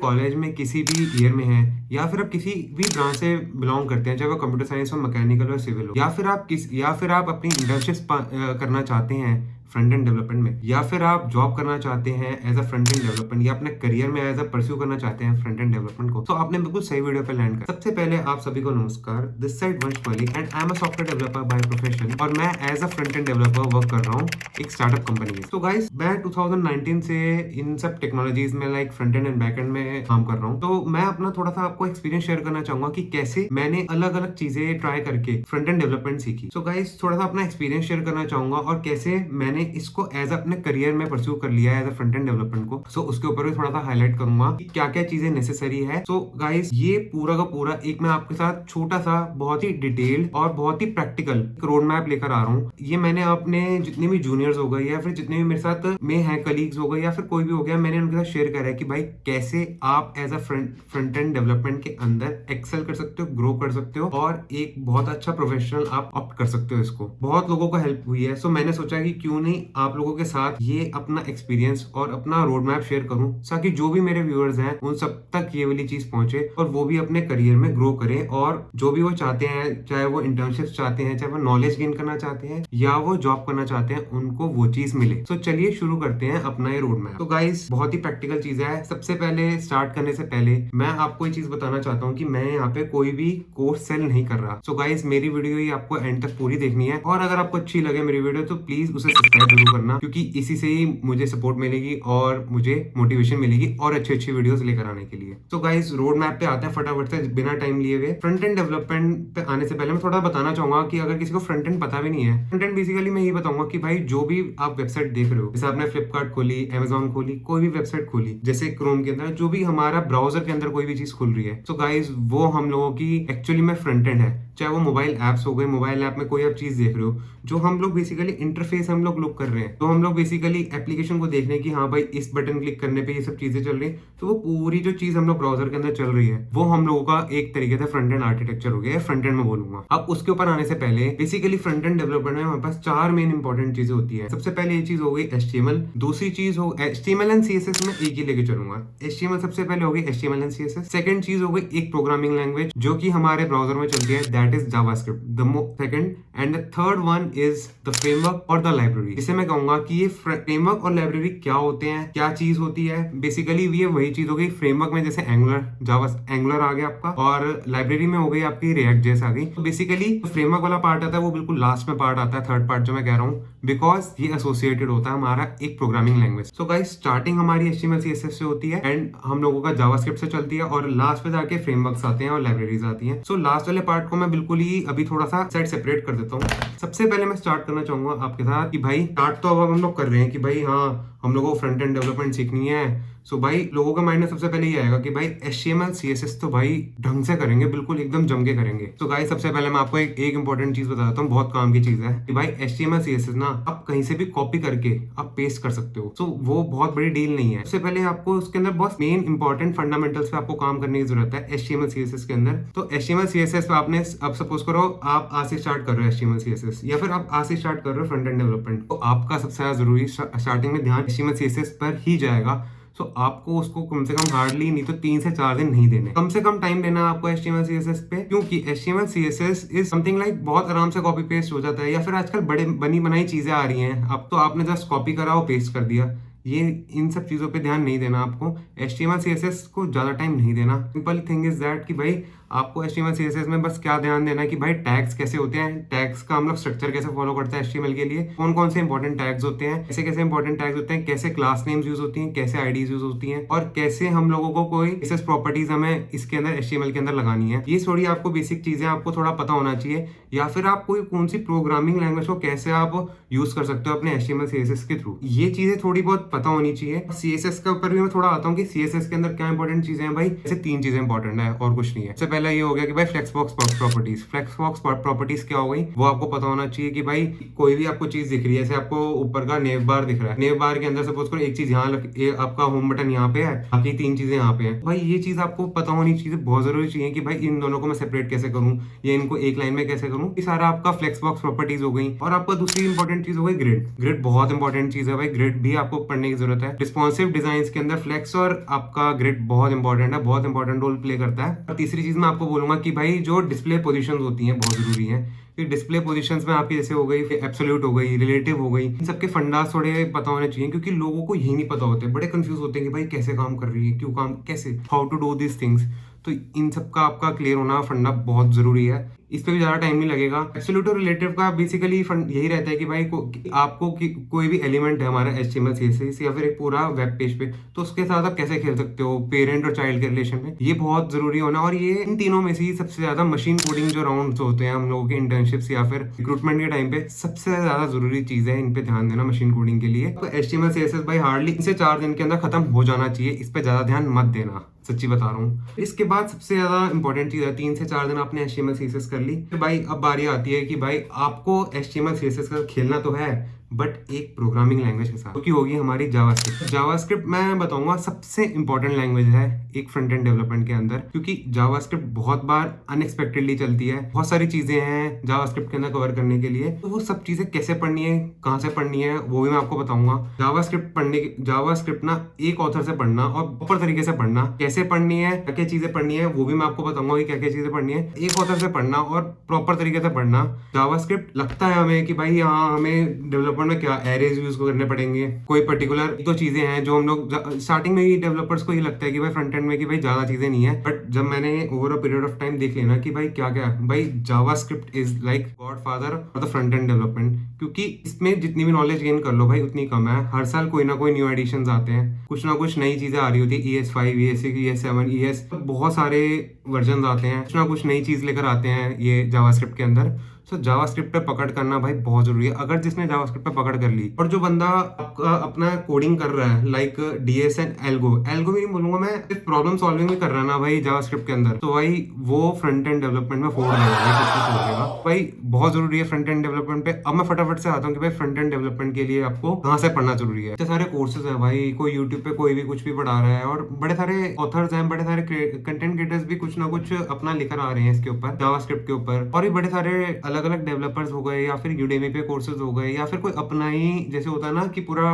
College में किसी भी ईयर में हैं या फिर आप किसी भी ब्रांच से बिलोंग करते हैं, चाहे वो कंप्यूटर साइंस हो, मैकेनिकल हो, सिविल हो, या फिर आप अपनी इंटर्नशिप करना चाहते हैं फ्रंट एंड डेवलपमेंट में, या फिर आप जॉब करना चाहते हैं as a front end development, या अपने करियर में एज अ परस्यू करना चाहते हैं फ्रंट एंड डेवलपमेंट को, तो आपने बिल्कुल सही वीडियो पे लैंड कर। सबसे पहले आप सभी को नमस्कार, this side Vansh Malik and I am a software developer by profession, और मैं as a front end developer work कर रहा हूँ एक स्टार्टअप कंपनी में। तो गाइस मैं 2019 से इन सब टेक्नोलॉजीज में like front end back and में काम कर रहा हूँ। तो मैं अपना थोड़ा सा आपको एक्सपीरियंस शेयर करना चाहूंगा कि कैसे मैंने अलग अलग चीजें ट्राई करके फ्रंट एंड डेवलपमेंट सीखी। तो गाइस थोड़ा सा अपना एक्सपीरियंस शेयर करना चाहूंगा और कैसे मैंने इसको एज अपने करियर में परस्यू कर लिया है as a front end development को। सो उसके ऊपर भी थोड़ा सा हाईलाइट करूंगा कि क्या क्या चीजें नेसेसरी है। सो गाइस ये पूरा का पूरा एक मैं आपके साथ छोटा सा बहुत ही डिटेल्ड और बहुत ही प्रैक्टिकल रोड मैप लेकर आ रहा हूँ। ये मैंने अपने जितने भी जूनियर्स हो गए या फिर जितने भी मेरे साथ में हैं कलीग्स हो गए या फिर कोई भी हो गया, मैंने उनके साथ शेयर करा है कि भाई कैसे आप as a front end development के अंदर एक्सेल कर सकते हो, ग्रो कर सकते हो और एक बहुत अच्छा प्रोफेशनल आप ऑप्ट कर सकते हो। इसको बहुत लोगों को हेल्प हुई है। सो मैंने सोचा कि क्यों नहीं आप लोगों के साथ ये अपना एक्सपीरियंस और अपना रोड मैप शेयर करूं, ताकि जो भी मेरे व्यूअर्स हैं उन सब तक ये वाली चीज पहुंचे और वो भी अपने करियर में ग्रो करें और जो भी वो चाहते हैं, चाहे वो इंटर्नशिप चाहते हैं, चाहे वो नॉलेज गेन करना चाहते हैं या वो जॉब करना चाहते हैं, उनको वो चीज मिले। तो चलिए शुरू करते हैं अपना ये रोड मैप। तो गाइस बहुत ही प्रैक्टिकल चीज है। सबसे पहले स्टार्ट करने से पहले मैं आपको ये चीज बताना चाहता हूँ कि मैं यहाँ पे कोई भी कोर्स सेल नहीं कर रहा। सो गाइस मेरी वीडियो ही आपको एंड तक पूरी देखनी है और अगर आपको अच्छी लगे मेरी वीडियो तो प्लीज उसे सब्सक्राइब जरूर करना, क्योंकि इसी से ही मुझे सपोर्ट मिलेगी और मुझे मोटिवेशन मिलेगी और अच्छी अच्छी वीडियोस लेकर आने के लिए। तो गाइस रोड मैप पे आते हैं फटाफट से बिना टाइम लिए हुए। फ्रंट एंड डेवलपमेंट पे आने से पहले मैं थोड़ा बताना चाहूंगा कि अगर किसी को फ्रंट एंड पता भी नहीं है, फ्रंट एंड बेसिकली मैं ये बताऊंगा कि भाई जो भी आप वेबसाइट देख रहे हो, जैसे आपने फ्लिपकार्ट खोली, अमेजॉन खोली, कोई भी वेबसाइट खोली, जैसे क्रोम के अंदर जो भी हमारा ब्राउजर के अंदर कोई भी चीज खुल रही है, तो गाइस वो हम लोगों की एक्चुअली में फ्रंट एंड है। चाहे वो मोबाइल एप्स हो गए, मोबाइल ऐप में कोई आप चीज देख रहे हो, जो हम लोग बेसिकली इंटरफेस हम लोग लुक कर रहे हैं, तो हम लोग बेसिकली एप्लीकेशन को देख रहे हैं कि हाँ भाई इस बटन क्लिक करने पे ये सब चीजें चल रही है, तो वो पूरी जो चीज हम लोग ब्राउजर के अंदर चल रही है वो हम लोगों का एक तरीके से फ्रंट एंड आर्किटेक्चर हो गया, फ्रंट एंड में बोलूंगा। अब उसके ऊपर आने से पहले बेसिकली फ्रंट एंड डेवलपमेंट में हमारे पास चार मेन इंपॉर्टेंट चीजें होती है। सबसे पहले ये चीज हो गई HTML, दूसरी चीज हो HTML एंड CSS में एक ही लेके चलूंगा। HTML सबसे पहले हो गई HTML एंड CSS। सेकंड चीज हो गई एक प्रोग्रामिंग लैंग्वेज जो कि हमारे ब्राउजर में चलती है, that is JavaScript. Second and the third one is the framework और द लाइब्रेरी। इसे मैं कहूंगा कि ये फ्रेमवर्क और लाइब्रेरी क्या होते हैं, क्या चीज होती है। बेसिकली ये वही चीज हो गई। फ्रेमवर्क में जैसे एंगुलर आ गया आपका, और लाइब्रेरी में हो गई आपकी रिएक्ट जेएस आ गई। तो बेसिकली फ्रेमवर्क वाला पार्ट आता है वो बिल्कुल लास्ट में पार्ट आता है, थर्ड पार्ट जो मैं कह रहा हूँ, बिकॉज ये एसोसिएटेड होता है हमारा एक programming language. So guys starting हमारी HTML CSS से होती है एंड हम लोगों का जावास्क्रिप्ट से चलती है और लास्ट पे जाके फ्रेमवर्क्स आते हैं और लाइब्रेरीज आती हैं। सो लास्ट वाले पार्ट को मैं बिल्कुल ही अभी थोड़ा सा साइड सेपरेट कर देता हूँ। सबसे पहले मैं स्टार्ट करना चाहूंगा आपके साथ कि भाई स्टार्ट तो अब हम लोग कर रहे हैं कि भाई हाँ हम लोगों को फ्रंट एंड डेवलपमेंट सीखनी है। सो भाई लोगों के माइंड में सबसे पहले ये आएगा कि भाई HTML CSS तो भाई ढंग से करेंगे, बिल्कुल एकदम जम के करेंगे। तो गाइस सबसे पहले मैं आपको एक इंपॉर्टेंट चीज बताता हूँ, बहुत काम की चीज है कि भाई HTML CSS ना आप कहीं से भी कॉपी करके आप पेस्ट कर सकते हो। तो वो बहुत बड़ी डील नहीं है। सबसे पहले आपको उसके अंदर बहुत मेन इंपॉर्टेंट फंडामेंटल्स पे आपको काम करने की जरूरत है HTML CSS के अंदर। तो HTML CSS पे आपने अब सपोज करो आप आज से स्टार्ट कर रहे हो HTML CSS, या फिर आप आज से स्टार्ट कर रहे हो फ्रंट एंड डेवलपमेंट, तो आपका सबसे ज्यादा जरूरी स्टार्टिंग में ध्यान HTML CSS पर ही जाएगा। तो आपको उसको कम से कम हार्डली नहीं तो 3 से 4 दिन नहीं देने, कम से कम टाइम देना है आपको HTML CSS पे, क्योंकि HTML CSS is something like बहुत आराम से कॉपी पेस्ट हो जाता है, या फिर आजकल बड़े बनी बनाई चीजें आ रही हैं, अब तो आपने जस्ट कॉपी करा और पेस्ट कर दिया। ये इन सब चीजों पे ध्यान नहीं देना आपको, HTML CSS को ज्यादा टाइम नहीं देना। सिंपल थिंग इज दैट कि भाई आपको HTML CSS में बस क्या ध्यान देना है कि भाई टैग्स कैसे होते हैं, टैग्स का हम लोग स्ट्रक्चर कैसे फॉलो करते हैं HTML के लिए, कौन कौन से इंपॉर्टेंट टैग्स होते हैं, कैसे कैसे इंपॉर्टेंट टैग्स होते हैं, कैसे क्लास नेम्स यूज होती हैं, कैसे आईडीज यूज होती हैं, और कैसे हम लोगों को कोई विशेष प्रॉपर्टीज हमें इसके अंदर HTML के अंदर लगानी है। ये थोड़ी आपको बेसिक चीजें आपको थोड़ा पता होना चाहिए, या फिर आप कोई कौन सी प्रोग्रामिंग लैंग्वेज को कैसे आप यूज कर सकते हो अपने HTML CSS के थ्रू, ये चीजें थोड़ी बहुत पता होनी चाहिए। CSS के ऊपर भी मैं थोड़ा आता हूँ कि CSS के अंदर क्या इंपॉर्टेंट चीजें हैं भाई। जैसे 3 चीजें इंपॉर्टेंट है और कुछ नहीं है। सबसे पहला ये हो गया कि भाई फ्लेक्सबॉक्स प्रॉपर्टीज। फ्लेक्सबॉक्स प्रॉपर्टीज क्या हो गई वो आपको पता होना चाहिए कि भाई कोई भी आपको चीज दिख रही है, जैसे आपको ऊपर का नेव बार दिख रहा है, नेव बार के अंदर सपोज करो एक चीज यहाँ आपका होम बटन यहाँ पे है, बाकी 3 चीजें यहाँ पे है। भाई ये चीज आपको पता होनी चाहिए, बहुत जरूरी चाहिए कि भाई इन दोनों को मैं सेपरेट कैसे करूँ या इनको एक लाइन में कैसे करूँ। ये सारा आपका फ्लेक्सबॉक्स प्रॉपर्टीज हो गई। और आपका दूसरी इंपॉर्टेंट चीज हो गई ग्रिड। ग्रिड बहुत इंपॉर्टेंट चीज है भाई, ग्रिड भी आपको पढ़ने की जरूरत है। रिस्पॉन्सिव डिजाइन के अंदर फ्लेक्स और आपका ग्रिड बहुत इंपॉर्टेंट है, बहुत इंपॉर्टेंट रोल प्ले करता है। और तीसरी चीज मैं आपको बोलूंगा कि भाई जो डिस्प्ले पोजीशंस होती हैं बहुत जरूरी है, कि डिस्प्ले पोजीशंस में आपकी जैसे हो गई एब्सोल्यूट हो गई, रिलेटिव हो गई, इन सबके फंडास थोड़े पता होने चाहिए, क्योंकि लोगों को यही नहीं पता होते, बड़े कंफ्यूज होते हैं कि भाई कैसे काम कर रही है, क्यों काम, कैसे, how to do this things. तो इन सब का आपका क्लियर होना फंडा बहुत जरूरी है। इस पे भी ज्यादा टाइम नहीं लगेगा। एब्सोल्यूट और रिलेटिव का बेसिकली फंड यही रहता है कि भाई आपको कोई भी एलिमेंट है हमारा HTML CSS या फिर एक पूरा वेब पेज पे, तो उसके साथ आप कैसे खेल सकते हो पेरेंट और चाइल्ड के रिलेशन में, ये बहुत जरूरी होना। और ये इन तीनों में से ही सबसे ज्यादा मशीन कोडिंग जो राउंड होते हैं हम लोगों के इंटर्नशिप्स या फिर रिक्रूटमेंट के टाइम पे, सबसे ज्यादा जरूरी चीज है, इन पे ध्यान देना मशीन कोडिंग के लिए। तो HTML CSS भाई हार्डली 3 से 4 दिन के अंदर खत्म हो जाना चाहिए, इस पे ज्यादा ध्यान मत देना, सच्ची बता रहा हूँ। इसके बाद सबसे ज्यादा इंपॉर्टेंट चीज है, 3 से 4 दिन आपने HTML CSS कर ली, तो भाई अब बारी आती है कि भाई आपको HTML CSS का खेलना तो है, बट एक प्रोग्रामिंग लैंग्वेज के साथ, क्योंकि होगी हमारी जावास्क्रिप्ट। जावास्क्रिप्ट मैं बताऊंगा सबसे इंपॉर्टेंट लैंग्वेज है एक फ्रंट एंड डेवलपमेंट के अंदर, क्योंकि जावास्क्रिप्ट बहुत बार अनएक्सपेक्टेडली चलती है। बहुत सारी चीजें हैं जावास्क्रिप्ट के अंदर कवर करने के लिए, तो वो सब चीजें कैसे पढ़नी है, कहाँ से पढ़नी है, वो भी मैं आपको बताऊंगा। जावास्क्रिप्ट ना एक ऑथर से पढ़ना और प्रॉपर तरीके से पढ़ना, कैसे पढ़नी है, क्या क्या चीजें पढ़नी है, वो भी मैं आपको बताऊंगा कि क्या क्या चीजें पढ़नी है। एक ऑथर से पढ़ना और प्रॉपर तरीके से पढ़ना। जावास्क्रिप्ट लगता है हमें कि भाई हाँ हमें डेवलपमेंट में क्या एरेज यूज करने पड़ेंगे, कोई पर्टिकुलर तो चीजें हैं जो हम लोग स्टार्टिंग में ही डेवलपर्स को ये लगता है कि भाई फ्रंट एंड में कि भाई ज्यादा चीजें नहीं है, बट जब मैंने over a period of time देख लेना कि भाई क्या क्या, भाई JavaScript is like God father of the front end development, क्योंकि इसमें जितनी भी नॉलेज गेन कर लो भाई उतनी कम है। हर साल कोई ना कोई न्यू एडिशन आते हैं, कुछ ना कुछ नई चीजें आ रही होती है, ES5 ES6 ES7 ES, बहुत सारे वर्जन आते हैं, कुछ ना कुछ नई चीज लेकर आते हैं ये जावास्क्रिप्ट के अंदर। तो जावास्क्रिप्ट पे पकड़ करना भाई बहुत जरूरी है। अगर जिसने जावास्क्रिप्ट पे पकड़ कर ली, और जो बंदा आपका अपना कोडिंग कर रहा है लाइक DS एंड एल्गो भी नहीं बोलूंगा मैं, सिर्फ प्रॉब्लम सॉल्विंग भी कर रहा है ना भाई जावास्क्रिप्ट के अंदर, तो भाई वो फ्रंट एंड डेवलपमेंट में फोड़ देगा भाई, कुछ कुछ हो जाएगा भाई। बहुत जरूरी है फ्रंट एंड डेवलपमेंट पे। अब मैं फटाफट से आता हूँ कि भाई फ्रंट एंड डेवलपमेंट के लिए आपको कहाँ से पढ़ना जरूरी है। इतने सारे कोर्सेज है भाई, कोई यूट्यूब पे कोई भी कुछ भी पढ़ा रहा है, और बड़े सारे ऑथर्स हैं, बड़े सारे कंटेंट क्रिएटर्स भी कुछ ना कुछ अपना लेकर आ रहे हैं इसके ऊपर, जावास्क्रिप्ट के ऊपर। और भी बड़े सारे अलग अलग डेवलपर्स हो गए, या फिर यूडेमी पे कोर्सेज हो गए, या फिर कोई अपना ही जैसे होता है ना कि पूरा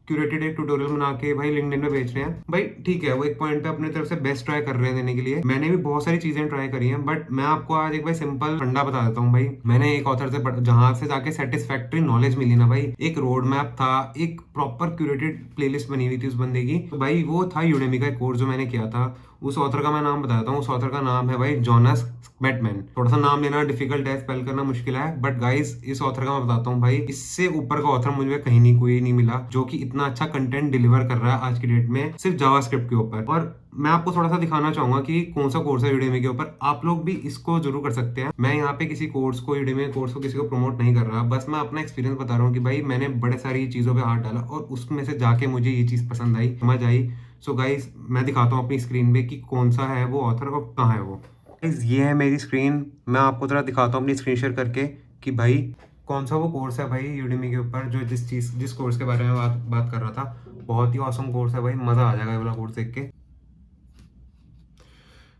क्यूरेटेड एक ट्यूटोरियल बना के भाई लिंक्डइन पे बेच रहे हैं। भाई ठीक है, वो एक पॉइंट पे अपने तरफ से बेस्ट ट्राई कर रहे हैं देने के लिए। मैंने भी बहुत सारी चीजें ट्राई करी हैं, बट मैं आपको आज एक भाई सिंपल फंडा बता देता हूँ भाई। मैंने एक ऑथर से जहां से जाके सेटिस्फैक्टरी नॉलेज मिली ना भाई, एक रोड मैप था, एक प्रॉपर क्यूरेटेड प्लेलिस्ट बनी हुई थी उस बंदे की, तो भाई वो था यूडेमी का कोर्स जो मैंने किया था। उस ऑथर का मैं नाम बताता हूँ, उस ऑथर का नाम है भाई जॉनस बैटमैन। थोड़ा सा नाम लेना डिफिकल्ट है, स्पेल करना मुश्किल है, बट गाइस इस ऑथर का मैं बताता हूँ भाई, इससे ऊपर का ऑथर मुझे कहीं नहीं कोई नहीं मिला जो कि इतना अच्छा कंटेंट डिलीवर कर रहा है आज की डेट में सिर्फ जावास्क्रिप्ट के ऊपर। और मैं आपको थोड़ा सा दिखाना चाहूंगा कि कौन सा कोर्स है यूडेमी के ऊपर, आप लोग भी इसको जरूर कर सकते हैं। मैं यहाँ पे किसी कोर्स को, यूडेमी कोर्स को किसी को प्रमोट नहीं कर रहा, बस मैं अपना एक्सपीरियंस बता रहा हूँ कि भाई मैंने बड़े सारी चीजों पे हाथ डाला और उसमें से जाके मुझे ये चीज पसंद आई, समझ आई। सो गाइस मैं दिखाता हूँ अपनी स्क्रीन पे कि कौन सा है वो ऑथर और कहाँ है वो। ये है मेरी स्क्रीन, मैं आपको जरा दिखाता हूँ अपनी स्क्रीन शेयर करके कि भाई कौन सा वो कोर्स है भाई यूडेमी के ऊपर, जो जिस कोर्स के बारे में बात कर रहा था। बहुत ही ऑसम कोर्स है भाई, मजा आ जाएगा ये वाला कोर्स देख के।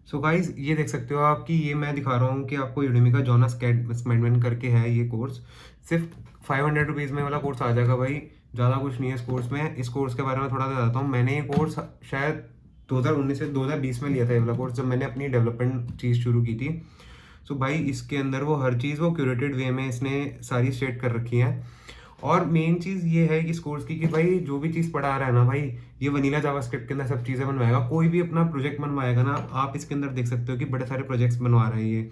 सो गाइज ये देख सकते हो आप कि ये मैं दिखा रहा हूँ कि आपको यूडेमी का जॉनस कैटमैन करके है ये कोर्स। सिर्फ 500 रुपीज़ में वाला कोर्स आ जाएगा भाई, ज़्यादा कुछ नहीं है इस कोर्स में। इस कोर्स के बारे में थोड़ा सा बताता हूँ। मैंने ये कोर्स शायद 2019 से 2020 में लिया था ये वाला कोर्स, जब मैंने अपनी डेवलपमेंट चीज़ शुरू की थी। सो भाई इसके अंदर वो हर चीज़ वो क्यूरेटेड वे में इसने सारी सेट कर रखी है। और मेन चीज़ ये है कि इस कोर्स की कि भाई जो भी चीज़ पढ़ा रहा है ना भाई, ये वनीला जावास्क्रिप्ट के अंदर सब चीज़ें बनवाएगा। कोई भी अपना प्रोजेक्ट बनवाएगा ना, आप इसके अंदर देख सकते हो कि बड़े सारे प्रोजेक्ट्स बनवा रहे हैं ये।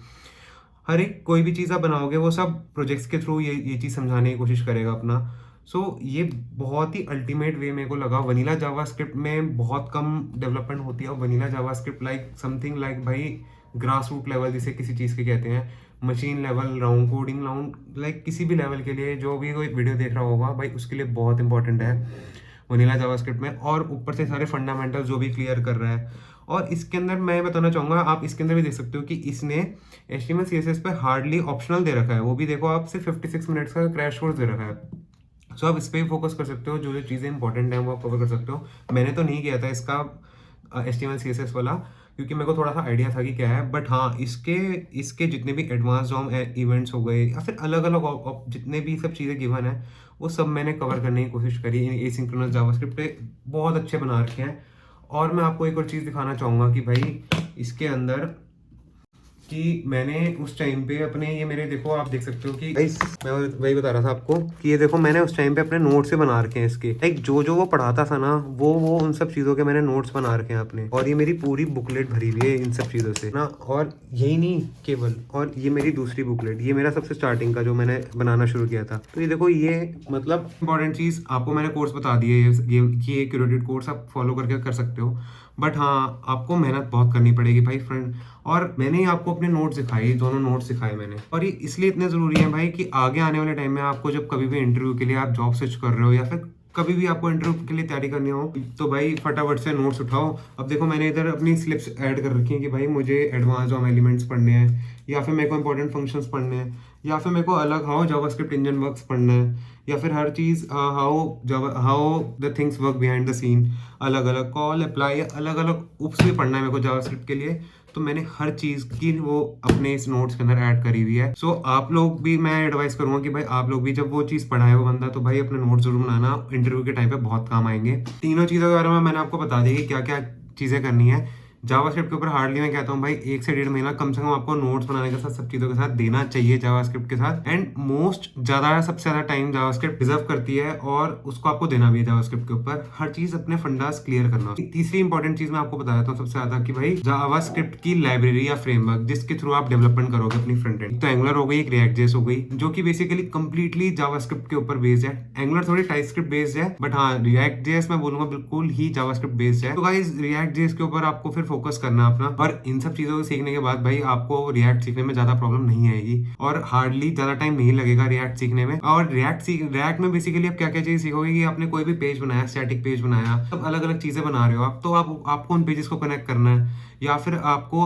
हर एक कोई भी चीज़ आप बनाओगे वो सब प्रोजेक्ट्स के थ्रू ये चीज़ समझाने की कोशिश करेगा अपना। सो ये बहुत ही अल्टीमेट वे मेरे को लगा। वनीला जावास्क्रिप्ट में बहुत कम डेवलपमेंट होती है, और vanilla JavaScript like something like भाई ग्रास रूट लेवल जिसे किसी चीज़ के कहते हैं, machine level round, coding round, like किसी भी लेवल के लिए जो भी कोई वीडियो देख रहा होगा भाई उसके लिए बहुत इंपॉर्टेंट है वनीला जावास्क्रिप्ट में। और ऊपर से सारे फंडामेंटल्स जो भी क्लियर कर रहा है। और इसके अंदर मैं बताना चाहूँगा, आप इसके अंदर भी देख सकते हो कि इसने HTML CSS पे हार्डली ऑप्शनल दे रखा है, वो भी देखो आप सिर्फ 56 मिनट्स का क्रैश कोर्स दे रखा है। सो आप इस पर भी फोकस कर सकते हो, जो जो चीज़ें इंपॉर्टेंट हैं वो आप कवर कर सकते हो। मैंने तो नहीं किया था इसका HTML CSS वाला, क्योंकि मेरे को थोड़ा सा आइडिया था कि क्या है, बट हाँ इसके इसके जितने भी एडवांस डॉम इवेंट्स हो गए या फिर अलग अलग जितने भी सब चीज़ें गिवन है, वो सब मैंने कवर करने की कोशिश करी। एसिंक्रोनस जावास्क्रिप्ट पे बहुत अच्छे बना रखे हैं। और मैं आपको एक और चीज़ दिखाना चाहूँगा कि भाई इसके अंदर कि मैंने उस टाइम पे अपने, ये मेरे देखो आप देख सकते हो कि मैं वही बता रहा था आपको कि ये देखो मैंने उस टाइम पे अपने नोट्स से बना रखे हैं इसके, लाइक जो जो वो पढ़ाता था ना, वो उन सब चीज़ों के मैंने नोट्स बना रखे हैं अपने। और ये मेरी पूरी बुकलेट भरी हुई है इन सब चीज़ों से ना। और यही नहीं केवल, और ये मेरी दूसरी बुकलेट, ये मेरा सबसे स्टार्टिंग का जो मैंने बनाना शुरू किया था। तो ये देखो, ये मतलब इंपॉर्टेंट चीज़ आपको मैंने कोर्स बता दी है, ये क्यूरेटेड कोर्स आप फॉलो करके कर सकते हो। बट हाँ आपको मेहनत बहुत करनी पड़ेगी भाई फ्रेंड। और मैंने ही आपको अपने नोट्स दिखाए, दोनों नोट्स दिखाए मैंने। और ये इसलिए इतने ज़रूरी है भाई कि आगे आने वाले टाइम में आपको जब कभी भी इंटरव्यू के लिए आप जॉब सर्च कर रहे हो या फिर कभी भी आपको इंटरव्यू के लिए तैयारी करनी हो, तो भाई फटाफट से नोट्स उठाओ। अब देखो मैंने इधर अपनी स्लिप्स ऐड कर रखी हैं कि भाई मुझे एडवांस डॉम एलिमेंट्स पढ़ने हैं, या फिर मेरे को इंपॉर्टेंट फंक्शंस पढ़ने हैं, या फिर मेरे को अलग हाउ जावास्क्रिप्ट इंजन वर्क्स पढ़ना है, या फिर हर चीज़ how the things work behind the scene, अलग अलग कॉल अप्लाई, अलग अलग उप्स भी पढ़ना है मेरे को जावास्क्रिप्ट के लिए। तो मैंने हर चीज़ की वो अपने इस नोट्स के अंदर ऐड करी हुई है। सो आप लोग भी, मैं एडवाइस करूंगा कि भाई आप लोग भी जब वो चीज़ पढ़ाए वो बंदा, तो भाई अपने नोट्स जरूर बनाना, इंटरव्यू के टाइम पे बहुत काम आएंगे। तीनों चीज़ों के बारे में मैंने आपको बता दिया कि क्या क्या चीज़ें करनी है। जावास्क्रिप्ट के ऊपर हार्डली मैं कहता हूँ भाई 1 से 1.5 महीना कम से कम आपको नोट्स बनाने के साथ सब चीज़ों के साथ देना चाहिए जावास्क्रिप्ट के साथ। एंड सबसे ज़्यादा टाइम जावास्क्रिप्ट डिजर्व करती है, और उसको आपको देना भी है जावास्क्रिप्ट के ऊपर। हर चीज़ अपने फंडास क्लियर करना। तीसरी इंपॉर्टेंट चीज़ मैं आपको बता देता हूँ सबसे ज़्यादा, कि भाई जावास्क्रिप्ट की लाइब्रेरी या फ्रेमवर्क जिसके थ्रू आप डेवलपमेंट करोगे अपनी फ्रंट एंड, तो एंगुलर हो गई, एक रिएक्ट जेएस हो गई, जो कि बेसिकली कंप्लीटली जावास्क्रिप्ट के ऊपर बेस्ड है। एंगुलर थोड़ी टाइपस्क्रिप्ट बेस्ड है, बट हाँ रिएक्ट जेएस मैं बोलूंगा बिल्कुल ही जावास्क्रिप्ट बेस्ड है। तो गाइस रिएक्ट जेएस के ऊपर आपको फिर फोकस करना अपना। और इन सब चीजों को सीखने के बाद भाई आपको रिएक्ट सीखने में ज्यादा प्रॉब्लम नहीं आएगी, और हार्डली ज्यादा टाइम नहीं लगेगा रिएक्ट सीखने में। और रिएक्ट में बेसिकली आप क्या क्या चीज सीखोगे कि आपने कोई भी पेज बनाया, स्टैटिक पेज बनाया, सब अलग अलग चीजें बना रहे हो आप, तो आपको उन पेजेस को कनेक्ट करना है, या फिर आपको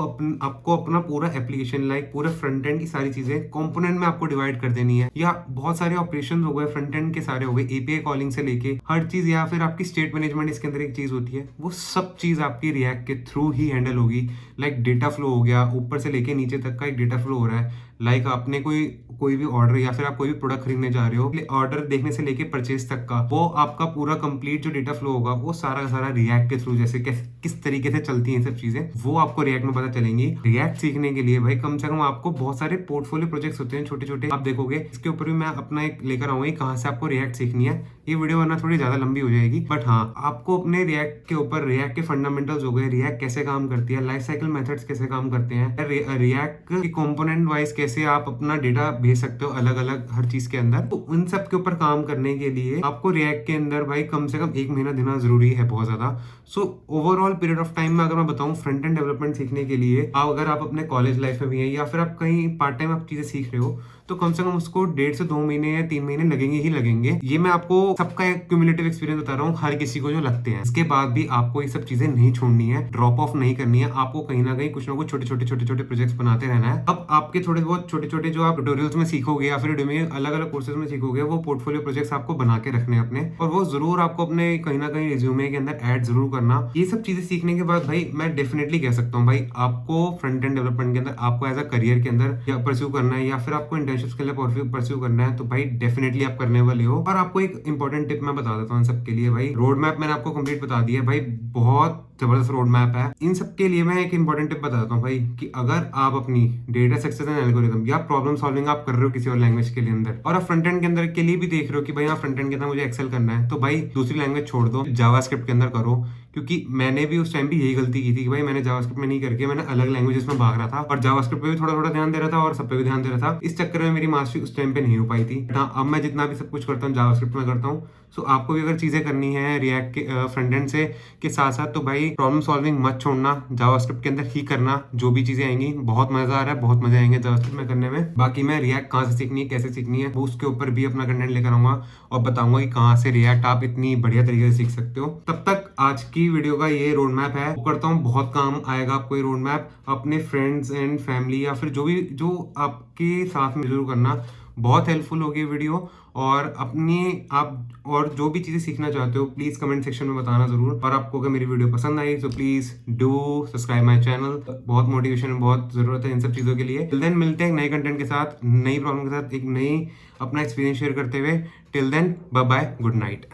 अपना पूरा एप्लीकेशन, लाइक पूरे फ्रंट एंड की सारी चीजें कंपोनेंट में आपको डिवाइड कर देनी है, या बहुत सारे ऑपरेशन हो गए फ्रंट एंड के, सारे हो गए एपीआई कॉलिंग से लेके हर चीज, या फिर आपकी स्टेट मैनेजमेंट इसके अंदर एक चीज होती है, वो सब चीज आपकी रिएक्ट के थ्रू ही हैंडल होगी। लाइक डेटा फ्लो हो गया, ऊपर से लेके नीचे तक का एक डेटा फ्लो हो रहा है। लाइक आपने कोई भी ऑर्डर या फिर आप कोई भी प्रोडक्ट खरीदने जा रहे हो, ऑर्डर देखने से लेके परचेज तक का वो आपका पूरा कंप्लीट जो डेटा फ्लो होगा, वो सारा का सारा रिएक्ट के थ्रू, जैसे किस तरीके से चलती हैं सब चीजें, वो आपको रिएक्ट में पता चलेंगी। रिएक्ट सीखने के लिए भाई कम से कम आपको बहुत सारे पोर्टफोलियो प्रोजेक्ट्स होते हैं छोटे छोटे, आप देखोगे। इसके ऊपर भी मैं अपना एक लेकर आऊंगा कहाँ से आपको रिएक्ट सीखनी है। ये वीडियो वरना थोड़ी ज्यादा लंबी हो जाएगी, बट हाँ आपको अपने रिएक्ट के ऊपर, रिएक्ट के फंडामेंटल्स हो गए, रिएक्ट कैसे काम करती है, लाइफ साइकिल मेथड्स कैसे काम करते हैं, रिएक्ट की कंपोनेंट वाइज कैसे आप अपना डेटा भेज सकते हो अलग अलग हर चीज के अंदर, तो उन सब के ऊपर काम करने के लिए आपको रिएक्ट के अंदर भाई कम से कम 1 महीना देना जरूरी है, बहुत ज्यादा। So overall period of time में अगर मैं बताऊं फ्रंट एंड डेवलपमेंट सीखने के लिए, अगर आप अपने कॉलेज लाइफ में भी हैं या फिर आप कहीं पार्ट टाइम आप चीजें सीख रहे हो, तो कम से कम उसको 1.5 से 2 महीने या 3 महीने लगेंगे ही लगेंगे। ये मैं आपको सबका एक क्यूमुलेटिव एक्सपीरियंस बता रहा हूँ, हर किसी को जो लगते हैं। इसके बाद भी आपको ये सब चीजें नहीं छोड़नी है, ड्रॉप ऑफ नहीं करनी है, आपको कहीं ना कहीं कुछ ना कुछ छोटे छोटे प्रोजेक्ट्स बनाते रहना है। अब आपके थोड़े बहुत छोटे छोटे जो आप ट्यूटोरियल्स में सीखोगे या फिर अलग अलग कोर्सेज में सीखोगे, वो पोर्टफोलियो प्रोजेक्ट्स आपको बना के रखने अपने, और वो जरूर आपको अपने कहीं ना कहीं रिज्यूमे के अंदर ऐड जरूर करना। ये सब चीजें सीखने के बाद भाई मैं डेफिनेटली कह सकता हूँ भाई आपको फ्रंट एंड डेवलपमेंट के अंदर आपको एज अ करियर के अंदर या परस्यू करना है, या फिर आपको इंटर्नशिप्स के लिए परस्यू करना है, तो भाई डेफिनेटली आप करने वाले हो। और आपको एक इंपॉर्टेंट टिप मैं बता देता हूँ सबके लिए, भाई रोड मैप मैंने आपको कंप्लीट बता दिया है भाई, बहुत जबरदस्त रोड मैप है। इन सब के लिए मैं एक इंपॉर्टेंट टिप बताता हूँ भाई, कि अगर आप अपनी डेटा स्ट्रक्चर एंड एल्गोरिथम या प्रॉब्लम सॉल्विंग आप कर रहे हो किसी और लैंग्वेज के लिए अंदर, और आप फ्रंट एंड के अंदर के लिए भी देख रहे हो कि भाई फ्रंट एंड के अंदर मुझे एक्सेल करना है, तो भाई दूसरी लैंग्वेज छोड़ दो, जावास्क्रिप्ट के अंदर करो। क्योंकि मैंने भी उस टाइम भी यही गलती की थी कि भाई मैंने जावास्क्रिप्ट में नहीं करके मैंने अलग लैंग्वेजेस में भाग रहा था, और जावास्क्रिप्ट पे भी थोड़ा थोड़ा ध्यान दे रहा था और सब पे भी ध्यान दे रहा था। इस चक्कर में मेरी मास्टरी उस टाइम पे नहीं हो पाई थी। हाँ अब मैं जितना भी सब कुछ करता हूँ जावास्क्रिप्ट में करता हूँ। सो आपको भी अगर चीजें करनी है रिएक्ट के फ्रंट एंड से के साथ साथ, तो भाई प्रॉब्लम सॉल्विंग मत छोड़ना, जावास्क्रिप्ट के अंदर ही करना। जो भी चीजें आएंगी बहुत मजा आ रहा है, बहुत मजा आएंगे जावास्क्रिप्ट में करने में। बाकी मैं रिएक्ट कहाँ से सीखनी है, कैसे सीखनी है, वो उसके ऊपर भी अपना कंटेंट लेकर आऊंगा और बताऊंगा कि कहाँ से रिएक्ट आप इतनी बढ़िया तरीके से सीख सकते हो। तब तक आज की की वीडियो का ये रोड मैप है, वो करता हूँ बहुत काम आएगा आपको ये रोड मैप। अपने फ्रेंड्स एंड फैमिली या फिर जो आपके साथ में जरूर करना, बहुत हेल्पफुल होगी वीडियो। और अपनी आप और जो भी चीज़ें सीखना चाहते हो प्लीज़ कमेंट सेक्शन में बताना ज़रूर। और आपको अगर मेरी वीडियो पसंद आई तो please do subscribe my channel. बहुत मोटिवेशन बहुत ज़रूरत है इन सब चीज़ों के लिए। टिल देन मिलते हैं नए कंटेंट के साथ, नई प्रॉब्लम के साथ, एक नई अपना एक्सपीरियंस शेयर करते हुए। Till then bye bye, good night.